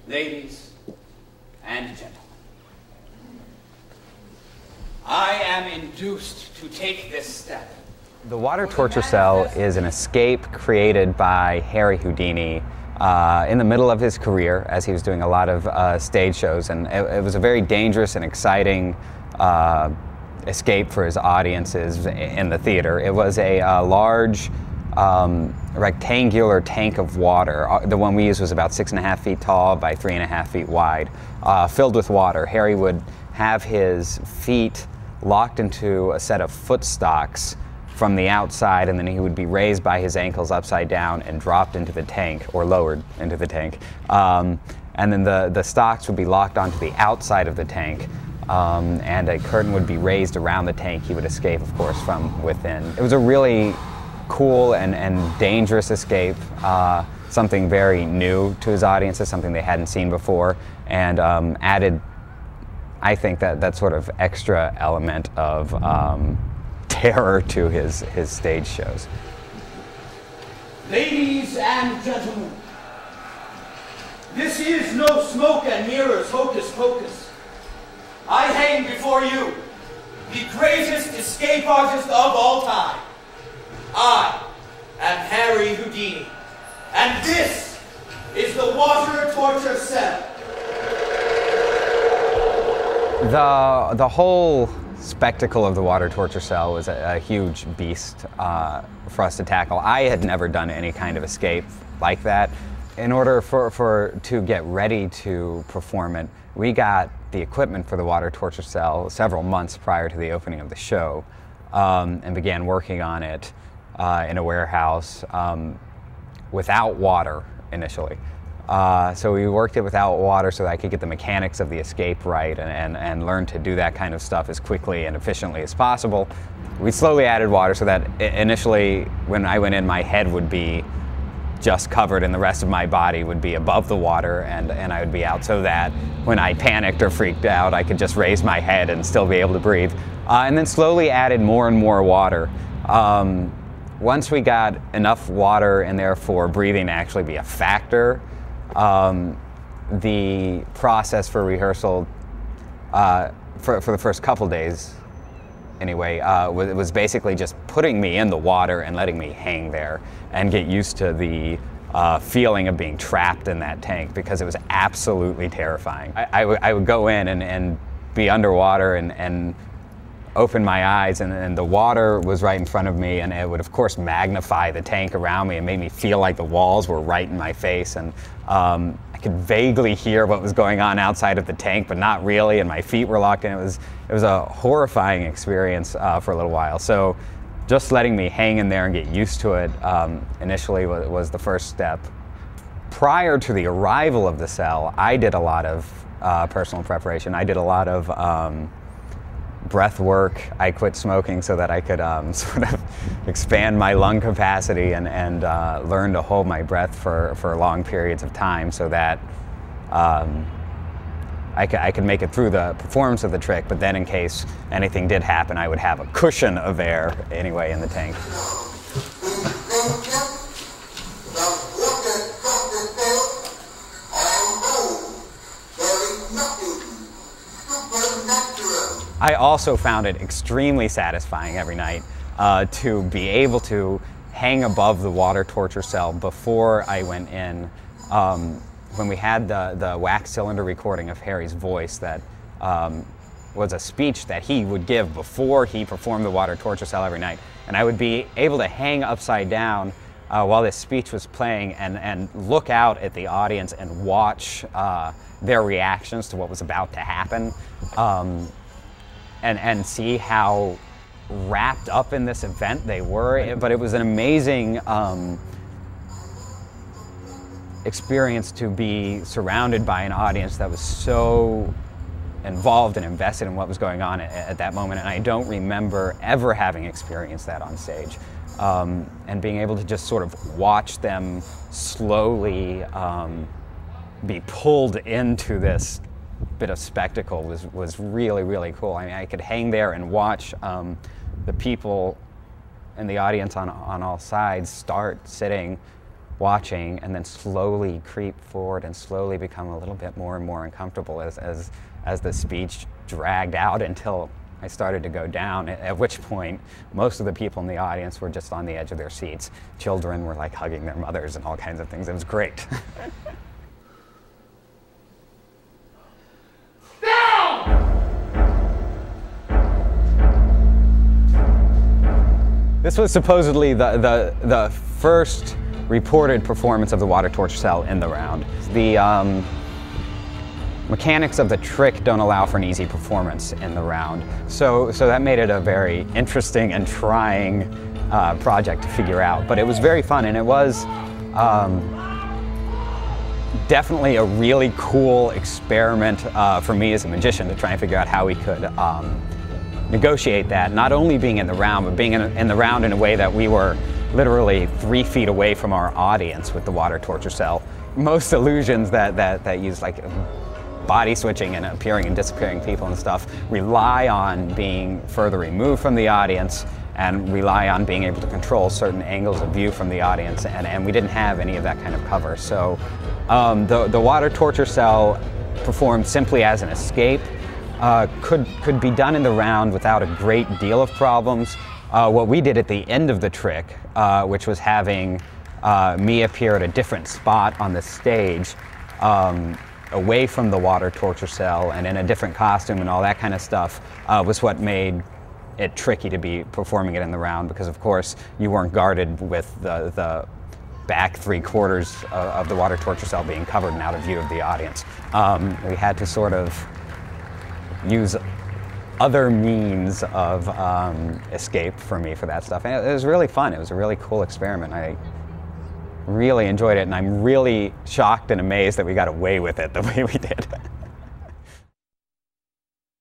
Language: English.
Ladies and gentlemen, I am induced to take this step. The water torture cell is an escape created by Harry Houdini in the middle of his career as he was doing a lot of stage shows, and it was a very dangerous and exciting escape for his audiences in the theater. It was a large rectangular tank of water. The one we used was about 6.5 feet tall by 3.5 feet wide, filled with water. Harry would have his feet locked into a set of foot stocks from the outside, and then he would be raised by his ankles upside down and dropped into the tank, or lowered into the tank. And then the stocks would be locked onto the outside of the tank, and a curtain would be raised around the tank. He would escape, of course, from within. It was a really cool and dangerous escape, something very new to his audiences, something they hadn't seen before, and added, I think, that sort of extra element of terror to his stage shows. Ladies and gentlemen, this is no smoke and mirrors hocus pocus. I hang before you the greatest escape artist of all time. I am Harry Houdini, and this is the water torture cell. The whole spectacle of the water torture cell was a huge beast for us to tackle. I had never done any kind of escape like that. In order to get ready to perform it, we got the equipment for the water torture cell several months prior to the opening of the show, and began working on it in a warehouse without water initially. So we worked it without water so that I could get the mechanics of the escape right and learn to do that kind of stuff as quickly and efficiently as possible. We slowly added water so that initially when I went in, my head would be just covered and the rest of my body would be above the water, and I would be out, so that when I panicked or freaked out, I could just raise my head and still be able to breathe. And then slowly added more and more water. Once we got enough water in there for breathing to actually be a factor, the process for rehearsal for the first couple days anyway was basically just putting me in the water and letting me hang there and get used to the feeling of being trapped in that tank, because it was absolutely terrifying. I would go in and be underwater and open my eyes, and the water was right in front of me, and it would of course magnify the tank around me and make me feel like the walls were right in my face, and I could vaguely hear what was going on outside of the tank, but not really, and my feet were locked in. It was a horrifying experience for a little while. So just letting me hang in there and get used to it initially was the first step. Prior to the arrival of the cell, I did a lot of personal preparation. I did a lot of breath work. I quit smoking so that I could sort of expand my lung capacity and learn to hold my breath for long periods of time, so that I could make it through the performance of the trick, but then in case anything did happen, I would have a cushion of air anyway in the tank. I also found it extremely satisfying every night to be able to hang above the water torture cell before I went in. When we had the wax cylinder recording of Harry's voice, that was a speech that he would give before he performed the water torture cell every night. And I would be able to hang upside down while this speech was playing and look out at the audience and watch their reactions to what was about to happen. And see how wrapped up in this event they were. But it was an amazing experience to be surrounded by an audience that was so involved and invested in what was going on at that moment. And I don't remember ever having experienced that on stage. And being able to just sort of watch them slowly be pulled into this bit of spectacle was really, really cool. I mean, I could hang there and watch the people in the audience on all sides start sitting watching, and then slowly creep forward and slowly become a little bit more and more uncomfortable as the speech dragged out until I started to go down, at which point most of the people in the audience were just on the edge of their seats. Children were like hugging their mothers and all kinds of things. It was great. This was supposedly the first reported performance of the water torture cell in the round. The mechanics of the trick don't allow for an easy performance in the round. So that made it a very interesting and trying project to figure out. But it was very fun, and it was definitely a really cool experiment for me as a magician to try and figure out how we could negotiate that, not only being in the round, but being in the round in a way that we were literally 3 feet away from our audience with the water torture cell. Most illusions that use like body switching and appearing and disappearing people and stuff rely on being further removed from the audience and rely on being able to control certain angles of view from the audience, and we didn't have any of that kind of cover. So the water torture cell performed simply as an escape could be done in the round without a great deal of problems. What we did at the end of the trick, which was having me appear at a different spot on the stage, away from the water torture cell and in a different costume and all that kind of stuff, was what made it tricky to be performing it in the round, because of course you weren't guarded with the back 3/4 of the water torture cell being covered and out of view of the audience. We had to sort of use other means of escape for me for that stuff. And it was really fun. It was a really cool experiment. I really enjoyed it, and I'm really shocked and amazed that we got away with it the way we did.